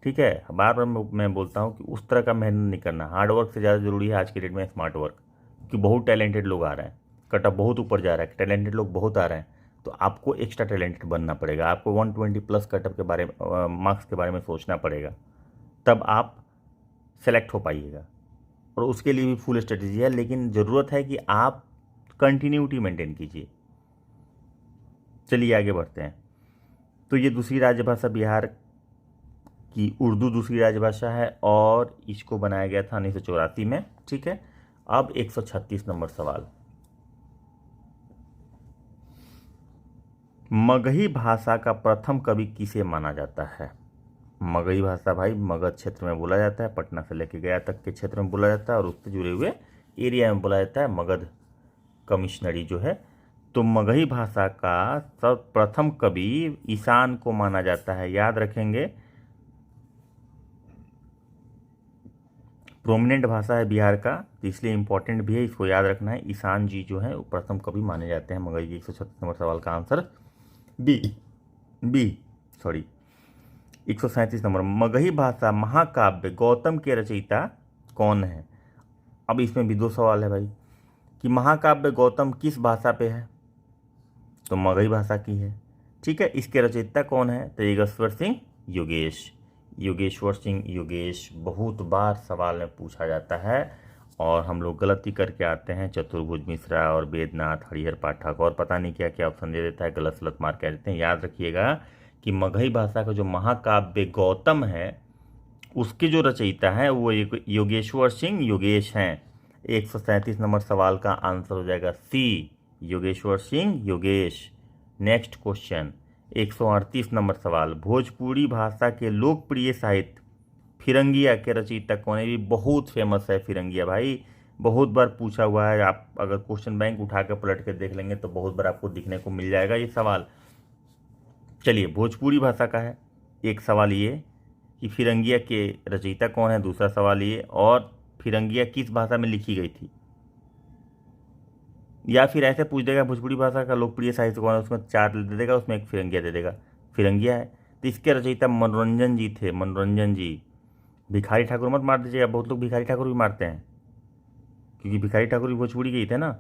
ठीक है? बार बार मैं बोलता हूँ कि उस तरह का मेहनत नहीं करना। हार्ड वर्क से ज़्यादा ज़रूरी है आज के डेट में स्मार्ट वर्क, क्योंकि बहुत टैलेंटेड लोग आ रहे हैं, कटअप बहुत ऊपर जा रहा है, टैलेंटेड लोग बहुत आ रहे हैं। तो आपको एक्स्ट्रा टैलेंटेड बनना पड़ेगा। आपको 120+ कटअप के बारे में, मार्क्स के बारे में सोचना पड़ेगा, तब आप सेलेक्ट हो पाइएगा। और उसके लिए भी फुल स्ट्रेटजी है, लेकिन ज़रूरत है कि आप कंटिन्यूटी मेंटेन कीजिए। चलिए आगे बढ़ते हैं। तो ये दूसरी राजभाषा बिहार की उर्दू दूसरी राजभाषा है और इसको बनाया गया था 1984 में, ठीक है? अब 136 नंबर सवाल, मगही भाषा का प्रथम कवि किसे माना जाता है? मगही भाषा भाई मगध क्षेत्र में बोला जाता है, पटना से लेके गया तक के क्षेत्र में बोला जाता है, और उससे जुड़े हुए एरिया में बोला जाता है मगध कमिश्नरी जो है। तो मगही भाषा का सर्वप्रथम कवि ईशान को माना जाता है। याद रखेंगे, प्रोमिनेंट भाषा है बिहार का, तो इसलिए इंपॉर्टेंट भी है, इसको याद रखना है। ईशान जी जो है वो प्रथम कवि माने जाते हैं मगही। 136 नंबर सवाल का आंसर बी 137 नंबर, मगही भाषा महाकाव्य गौतम के रचयिता कौन है? अब इसमें भी दो सवाल है भाई। कि महाकाव्य गौतम किस भाषा पे है, तो मगही भाषा की है। ठीक है, इसके रचयिता कौन है, तो योगेश्वर सिंह योगेश। योगेश्वर सिंह योगेश बहुत बार सवाल में पूछा जाता है और हम लोग गलती करके आते हैं। चतुर्भुज मिश्रा और वेदनाथ, हरिहर पाठक और पता नहीं क्या क्या ऑप्शन दे देता है, गलत सलत मार के देते हैं। याद रखिएगा कि मगही भाषा का जो महाकाव्य गौतम है उसके जो रचयिता हैं वो योगेश्वर सिंह योगेश हैं। 137 नंबर सवाल का आंसर हो जाएगा C, Yogeshwar Singh Yogesh. Next question 138 number सवाल, भोजपुरी भाषा के लोकप्रिय साहित्य फिरंगिया के रचयिता कौन है। भी बहुत फेमस है फिरंगिया भाई, बहुत बार पूछा हुआ है। आप अगर क्वेश्चन बैंक उठा कर पलट कर देख लेंगे तो बहुत बार आपको दिखने को मिल जाएगा ये सवाल। चलिए, भोजपुरी भाषा का है एक सवाल ये कि फिरंगिया के रचयिता कौन है, दूसरा सवाल ये, और फिरंगिया किस भाषा में लिखी गई थी। या फिर ऐसे पूछ देगा भोजपुरी भाषा का लोकप्रिय साहित्य कौन है, उसमें 4 दे देगा, उसमें एक फिरंगिया दे देगा, फिरंगिया है। तो इसके रचयिता मनोरंजन जी थे, मनोरंजन जी। भिखारी ठाकुर मत मार दीजिएगा, बहुत लोग भिखारी ठाकुर भी मारते हैं क्योंकि भिखारी ठाकुर भी भोजपुरी के ही थे ना,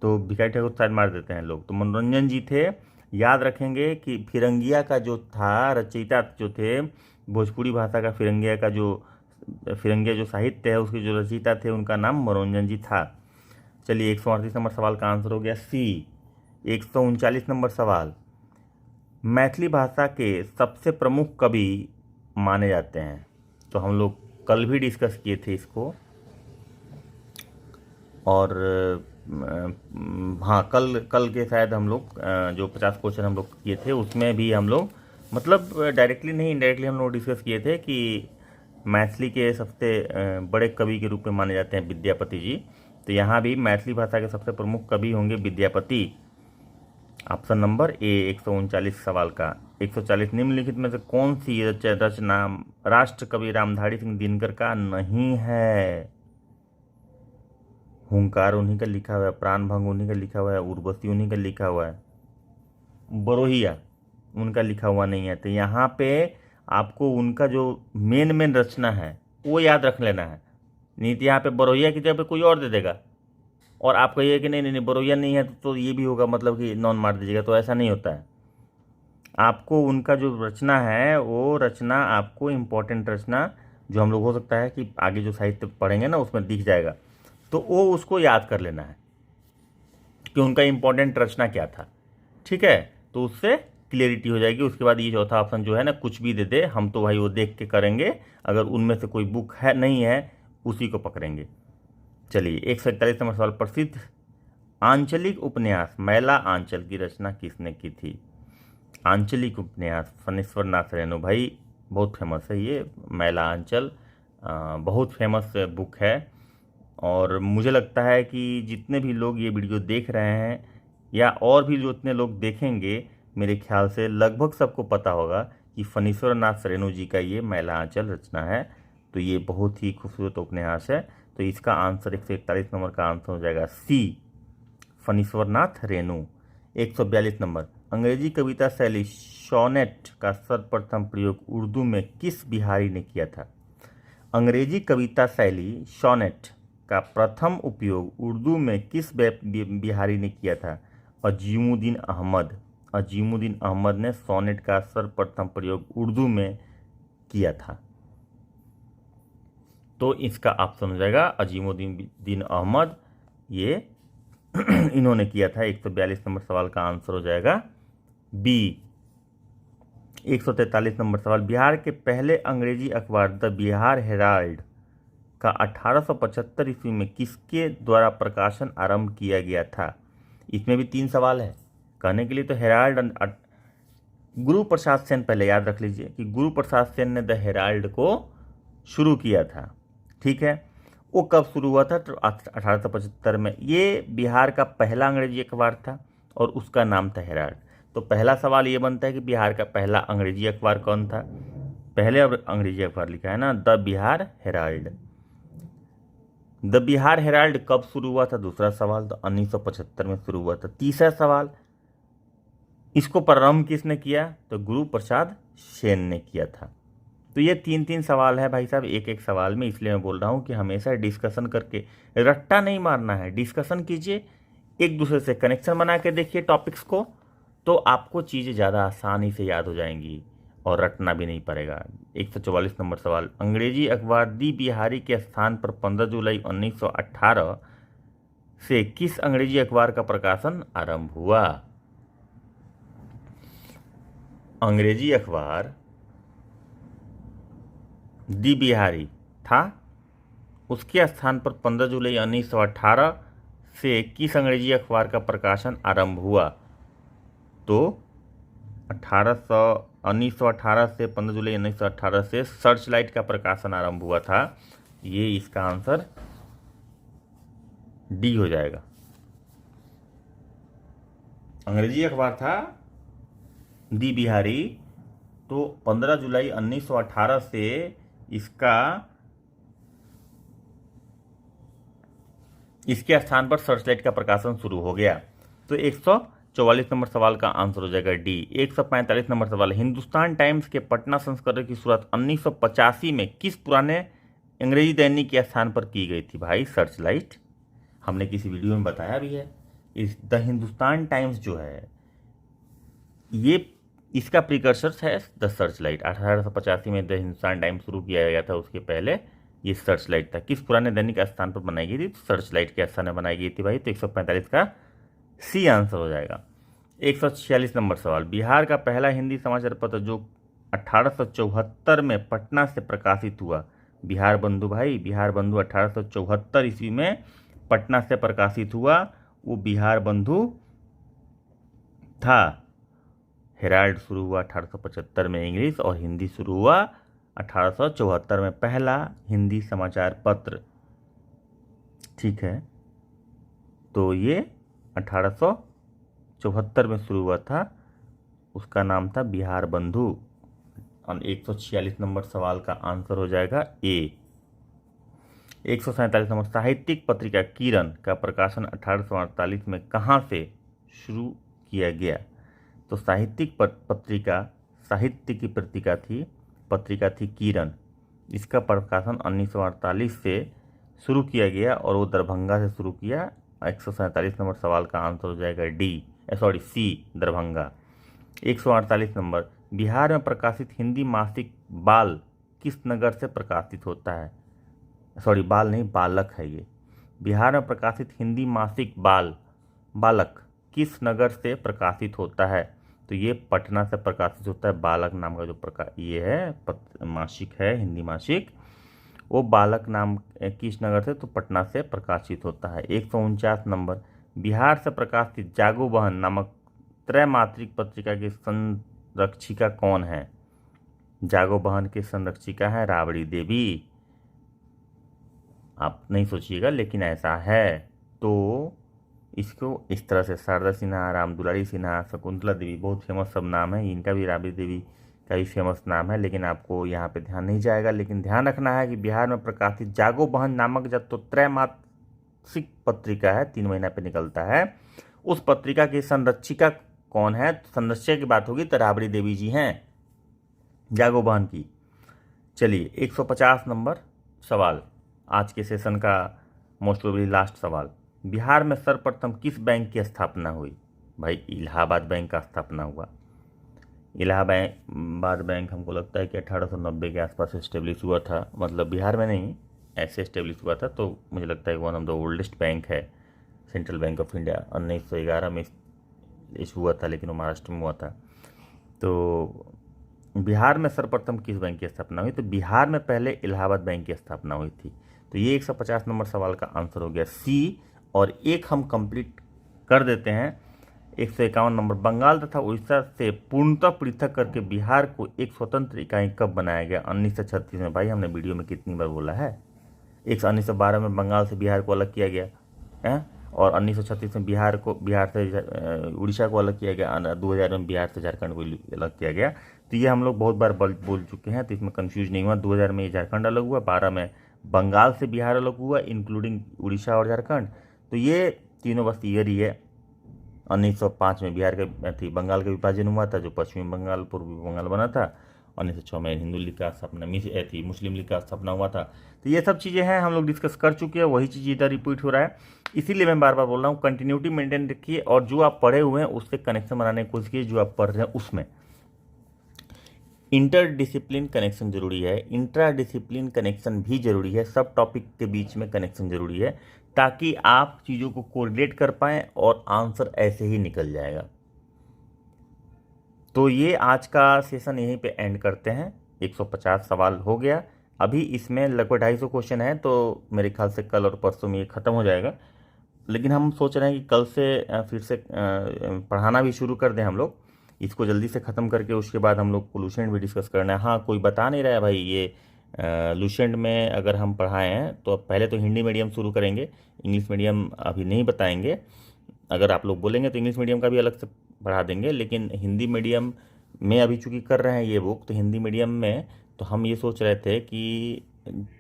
तो भिखारी ठाकुर शायद मार देते हैं लोग। तो मनोरंजन जी थे। याद रखेंगे कि फिरंगिया का जो था रचयिता जो थे भोजपुरी भाषा का, फिरंगिया जो साहित्य है उसके जो रचयिता थे उनका नाम मनोरंजन जी था। चलिए, 138 नंबर सवाल का आंसर हो गया सी। 139 नंबर सवाल, मैथिली भाषा के सबसे प्रमुख कवि माने जाते हैं। तो हम लोग कल भी डिस्कस किए थे इसको, और हाँ कल के शायद हम लोग जो 50 क्वेश्चन हम लोग किए थे उसमें भी हम लोग मतलब डायरेक्टली नहीं इनडायरेक्टली हम लोग डिस्कस किए थे कि मैथिली के सबसे बड़े कवि के रूप में माने जाते हैं विद्यापति जी। तो यहाँ भी मैथिली भाषा के सबसे प्रमुख कवि होंगे विद्यापति। ऑप्शन नंबर ए 139 सवाल का। 140, निम्नलिखित में से कौन सी रचना राष्ट्र कवि रामधारी सिंह दिनकर का नहीं है। हुंकार उन्हीं का लिखा हुआ है, प्राण भंग उन्हीं का लिखा हुआ है, उर्वशी उन्हीं का लिखा हुआ है, बरोहिया उनका लिखा हुआ नहीं है। तो यहाँ पे आपको उनका जो मेन रचना है वो याद रख लेना है, नहीं तो यहाँ पे बरोहिया की जगह पे कोई और दे देगा और आप कहिए कि नहीं नहीं नहीं बरोहिया नहीं है तो ये भी होगा, मतलब कि नॉन मार दीजिएगा। तो ऐसा नहीं होता है। आपको उनका जो रचना है वो रचना आपको इम्पोर्टेंट रचना जो हम लोग हो सकता है कि आगे जो साहित्य पढ़ेंगे ना उसमें दिख जाएगा, तो वो उसको याद कर लेना है कि उनका इम्पोर्टेंट रचना क्या था। ठीक है, तो उससे क्लियरिटी हो जाएगी। उसके बाद ये चौथा ऑप्शन जो है ना कुछ भी दे दे, हम तो भाई वो देख के करेंगे, अगर उनमें से कोई बुक है नहीं है उसी को पकड़ेंगे। चलिए, 141 नंबर सवाल, प्रसिद्ध आंचलिक उपन्यास मैला आंचल की रचना किसने की थी। आंचलिक उपन्यास फणीश्वर नाथ रेणु भाई, बहुत फेमस है ये मैला आंचल, बहुत फेमस बुक है। और मुझे लगता है कि जितने भी लोग ये वीडियो देख रहे हैं या और भी जितने लोग देखेंगे, मेरे ख्याल से लगभग सबको पता होगा कि फणीश्वर नाथ रेणु जी का ये मैला आंचल रचना है। तो ये बहुत ही खूबसूरत उपन्यास है। तो इसका आंसर 141 नंबर का आंसर हो जाएगा सी, फणीश्वर नाथ रेणु। 142 नंबर, अंग्रेजी कविता शैली सोनेट का सर्वप्रथम प्रयोग उर्दू में किस बिहारी ने किया था। अंग्रेजी कविता शैली सोनेट का प्रथम उपयोग उर्दू में किस बिहारी ने किया था। अजीमुद्दीन अहमद। अजीमुद्दीन अहमद ने सोनेट का सर्वप्रथम प्रयोग उर्दू में किया था। तो इसका ऑप्शन हो जाएगा अजीमुद्दीन अहमद, ये इन्होंने किया था। 142 नंबर सवाल का आंसर हो जाएगा बी। 143 नंबर सवाल, बिहार के पहले अंग्रेजी अखबार द बिहार हेराल्ड का 1875 ईस्वी में किसके द्वारा प्रकाशन आरंभ किया गया था। इसमें भी 3 सवाल है कहने के लिए। तो हेराल्ड गुरु प्रसाद सेन, पहले याद रख लीजिए कि गुरु प्रसाद सेन ने द हेराल्ड को शुरू किया था। ठीक है, वो कब शुरू हुआ था, तो 1875 में। ये बिहार का पहला अंग्रेजी अखबार था और उसका नाम था हेराल्ड। तो पहला सवाल ये बनता है कि बिहार का पहला अंग्रेजी अखबार कौन था। पहले अंग्रेजी अखबार लिखा है ना, the Bihar Herald. The Bihar Herald कब शुरू हुआ था, दूसरा सवाल। तो 1975 में शुरू हुआ था। तीसरा सवाल, इसको प्रारंभ किसने किया, तो गुरु प्रसाद सेन ने किया था। तो ये 3-3 सवाल है भाई साहब एक एक सवाल में, इसलिए मैं बोल रहा हूँ कि हमेशा डिस्कशन करके, रट्टा नहीं मारना है, डिस्कशन कीजिए, एक दूसरे से कनेक्शन बना के देखिए टॉपिक्स को, तो आपको चीज़ें ज़्यादा आसानी से याद हो जाएंगी और रटना भी नहीं पड़ेगा। 144 नंबर सवाल, अंग्रेजी अखबार दी बिहारी के स्थान पर 15 जुलाई 1918 से किस अंग्रेजी अखबार का प्रकाशन आरंभ हुआ? अंग्रेजी अखबार दी बिहारी था, उसके स्थान पर 15 जुलाई 1918 से किस अंग्रेजी अखबार का प्रकाशन आरंभ हुआ? तो 1918 से 15 जुलाई 1918 से सर्च लाइट का प्रकाशन आरंभ हुआ था। ये इसका आंसर डी हो जाएगा। अंग्रेजी अखबार था दी बिहारी, तो 15 जुलाई 1918 से इसके स्थान पर सर्चलाइट का प्रकाशन शुरू हो गया। तो 144 नंबर सवाल का आंसर हो जाएगा डी। 145 नंबर सवाल, हिंदुस्तान टाइम्स के पटना संस्करण की शुरुआत 1985 में किस पुराने अंग्रेजी दैनिक के स्थान पर की गई थी? भाई सर्चलाइट, हमने किसी वीडियो में बताया भी है। इस द हिंदुस्तान टाइम्स जो है ये इसका प्रिकर्सर है द सर्चलाइट। 1885 में द हिंदुस्तान टाइम्स शुरू किया गया था, उसके पहले ये सर्चलाइट था। किस पुराने दैनिक स्थान पर बनाई गई थी? सर्चलाइट के स्थान में बनाई गई थी भाई। तो 145 का सी आंसर हो जाएगा। 146 नंबर सवाल, बिहार का पहला हिंदी समाचार पत्र जो 1874 में पटना से प्रकाशित हुआ, बिहार बंधु भाई, बिहार बंधु 1874 ईस्वी में पटना से प्रकाशित हुआ, वो बिहार बंधु था। हेराल्ड शुरू हुआ 1875 में इंग्लिश, और हिंदी शुरू हुआ 1874 में, पहला हिंदी समाचार पत्र। ठीक है, तो ये 1874 में शुरू हुआ था, उसका नाम था बिहार बंधु। 146 नंबर सवाल का आंसर हो जाएगा ए। 147 नंबर, साहित्यिक पत्रिका किरण का प्रकाशन 1848 में कहाँ से शुरू किया गया? तो साहित्यिक पत्रिका, साहित्य की पत्रिका थी किरण, इसका प्रकाशन 1948 से शुरू किया गया और वो दरभंगा से शुरू किया। 147 नंबर सवाल का आंसर हो जाएगा सी, दरभंगा। 148 नंबर, बिहार में प्रकाशित हिंदी मासिक बाल किस नगर से प्रकाशित होता है? बाल नहीं, बालक है ये। बिहार में प्रकाशित हिंदी मासिक बालक किस नगर से प्रकाशित होता है? तो ये पटना से प्रकाशित होता है। बालक नाम का जो ये है मासिक है, हिंदी मासिक, वो बालक नाम किस नगर से? तो पटना से प्रकाशित होता है। 149 नंबर, बिहार से प्रकाशित जागो बहन नामक त्रैमासिक पत्रिका की संरक्षिका कौन है? जागो बहन की संरक्षिका है राबड़ी देवी। आप नहीं सोचिएगा, लेकिन ऐसा है। तो इसको इस तरह से शारदा सिन्हा, राम दुलारी सिन्हा, शकुंतला देवी, बहुत फेमस सब नाम है, इनका भी राबड़ी देवी का भी फेमस नाम है, लेकिन आपको यहाँ पे ध्यान नहीं जाएगा। लेकिन ध्यान रखना है कि बिहार में प्रकाशित जागो बहन नामक जब तो त्रैमासिक पत्रिका है, 3 महीना पे निकलता है, उस पत्रिका की संरक्षिका कौन है? संरक्षिका की बात होगी तो राबड़ी देवी जी हैं, जागो बहन की। चलिए 150 नंबर सवाल, आज के सेशन का मोस्ट प्रोबेबली लास्ट सवाल, बिहार में सर्वप्रथम किस बैंक की स्थापना हुई? भाई इलाहाबाद बैंक का स्थापना हुआ। इलाहाबाद बैंक हमको लगता है कि 1890 के आसपास इस्टेब्लिश हुआ था, मतलब बिहार में नहीं, ऐसे इस्टेब्लिश हुआ था। तो मुझे लगता है one of the oldest bank है, सेंट्रल बैंक ऑफ इंडिया। 1911 में इशू हुआ था, लेकिन वो महाराष्ट्र में हुआ था। तो बिहार में सर्वप्रथम किस बैंक की स्थापना हुई? तो बिहार में पहले इलाहाबाद बैंक की स्थापना हुई थी। तो ये 150 नंबर सवाल का आंसर हो गया सी। और एक हम कंप्लीट कर देते हैं। 151 नंबर, बंगाल तथा उड़ीसा से पूर्णतः पृथक करके बिहार को एक स्वतंत्र इकाई कब बनाया गया? 1936 में। भाई हमने वीडियो में कितनी बार बोला है, 1912 में बंगाल से बिहार को अलग किया गया है, और 1936 में बिहार से उड़ीसा को अलग किया गया, 2000 में बिहार से झारखंड को अलग किया गया। तो ये हम लोग बहुत बार बोल चुके हैं, तो इसमें कंफ्यूज नहीं हुआ। 2000 में झारखंड अलग हुआ, 12 में बंगाल से बिहार अलग हुआ, इंक्लूडिंग उड़ीसा और झारखंड। तो ये तीनों बस ईयर ही है। 1905 में बिहार के बंगाल का विभाजन हुआ था, जो पश्चिमी बंगाल पूर्वी बंगाल बना था, 1906 में हिंदू लीग का स्थापना मुस्लिम लीग का स्थापना हुआ था। तो ये सब चीज़ें हैं, हम लोग डिस्कस कर चुके हैं, वही चीज़ इधर रिपीट हो रहा है। इसीलिए मैं बार बार बोल रहा हूँ, कंटिन्यूटी मेंटेन रखिए और जो आप पढ़े हुए हैं उससे कनेक्शन बनाने की कोशिश कीजिए, जो आप पढ़ रहे हैं उसमें। इंटर डिसिप्लिन कनेक्शन जरूरी है, इंट्रा डिसिप्लिन कनेक्शन भी जरूरी है, सब टॉपिक के बीच में कनेक्शन जरूरी है, ताकि आप चीज़ों को कोरिलेट कर पाएँ और आंसर ऐसे ही निकल जाएगा। तो ये आज का सेशन यहीं पे एंड करते हैं। 150 सवाल हो गया, अभी इसमें लगभग 250 क्वेश्चन है, तो मेरे ख्याल से कल और परसों में ये ख़त्म हो जाएगा। लेकिन हम सोच रहे हैं कि कल से फिर से पढ़ाना भी शुरू कर दें हम लोग, इसको जल्दी से ख़त्म करके उसके बाद हम लोग को लुसेंट भी डिस्कस करना है। हाँ, कोई बता नहीं रहा है भाई, ये लुसेंट में अगर हम पढ़ाएँ हैं तो पहले तो हिंदी मीडियम शुरू करेंगे, इंग्लिश मीडियम अभी नहीं बताएंगे। अगर आप लोग बोलेंगे तो इंग्लिश मीडियम का भी अलग से पढ़ा देंगे, लेकिन हिंदी मीडियम में अभी चूँकि कर रहे हैं ये बुक, तो हिंदी मीडियम में तो हम ये सोच रहे थे कि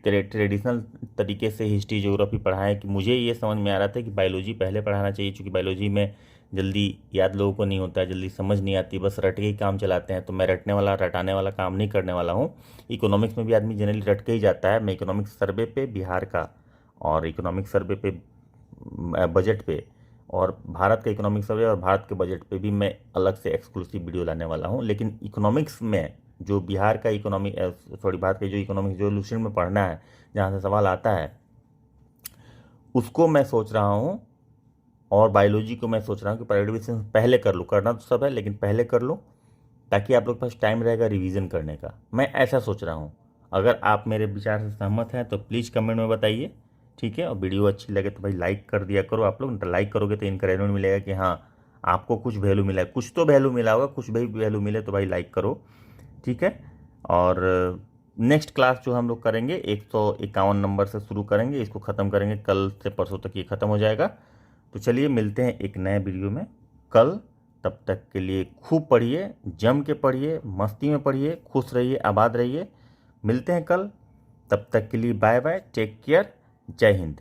ट्रेडिशनल तरीके से हिस्ट्री ज्योग्राफी पढ़ाएं। कि मुझे ये समझ में आ रहा था कि बायोलॉजी पहले पढ़ाना चाहिए, क्योंकि बायोलॉजी में जल्दी याद लोगों को नहीं होता है, जल्दी समझ नहीं आती, बस रट के ही काम चलाते हैं। तो मैं रटाने वाला काम नहीं करने वाला हूँ। इकोनॉमिक्स में भी आदमी जनरली रट के ही जाता है। मैं इकोनॉमिक्स सर्वे पे बिहार का और इकोनॉमिक्स सर्वे पे बजट पे और भारत का इकोनॉमिक सर्वे और भारत के बजट पे भी मैं अलग से एक्सक्लूसिव वीडियो लाने वाला हूँ। लेकिन इकोनॉमिक्स में जो बिहार का भारत के जो इकोनॉमिक्स जो लुसेंट में पढ़ना है, जहाँ से सवाल आता है, उसको मैं सोच रहा हूँ। और बायोलॉजी को मैं सोच रहा हूँ कि प्रायोरिटी बेसिस पहले कर लूँ, करना तो सब है लेकिन पहले कर लूँ, ताकि आप लोग के पास टाइम रहेगा रिवीजन करने का। मैं ऐसा सोच रहा हूँ। अगर आप मेरे विचार से सहमत हैं तो प्लीज़ कमेंट में बताइए, ठीक है। और वीडियो अच्छी लगे तो भाई लाइक कर दिया करो। आप लोग लाइक करोगे तो इनकरेजमेंट मिलेगा कि हाँ आपको कुछ वैल्यू मिला है, कुछ तो वैल्यू मिला होगा, कुछ भी वैल्यू मिले तो भाई लाइक करो, ठीक है। और नेक्स्ट क्लास जो हम लोग करेंगे 151 नंबर से शुरू करेंगे, इसको ख़त्म करेंगे कल से परसों तक, ये ख़त्म हो जाएगा। तो चलिए मिलते हैं एक नए वीडियो में कल। तब तक के लिए खूब पढ़िए, जम के पढ़िए, मस्ती में पढ़िए, खुश रहिए, आबाद रहिए। मिलते हैं कल, तब तक के लिए बाय बाय, टेक केयर, जय हिंद।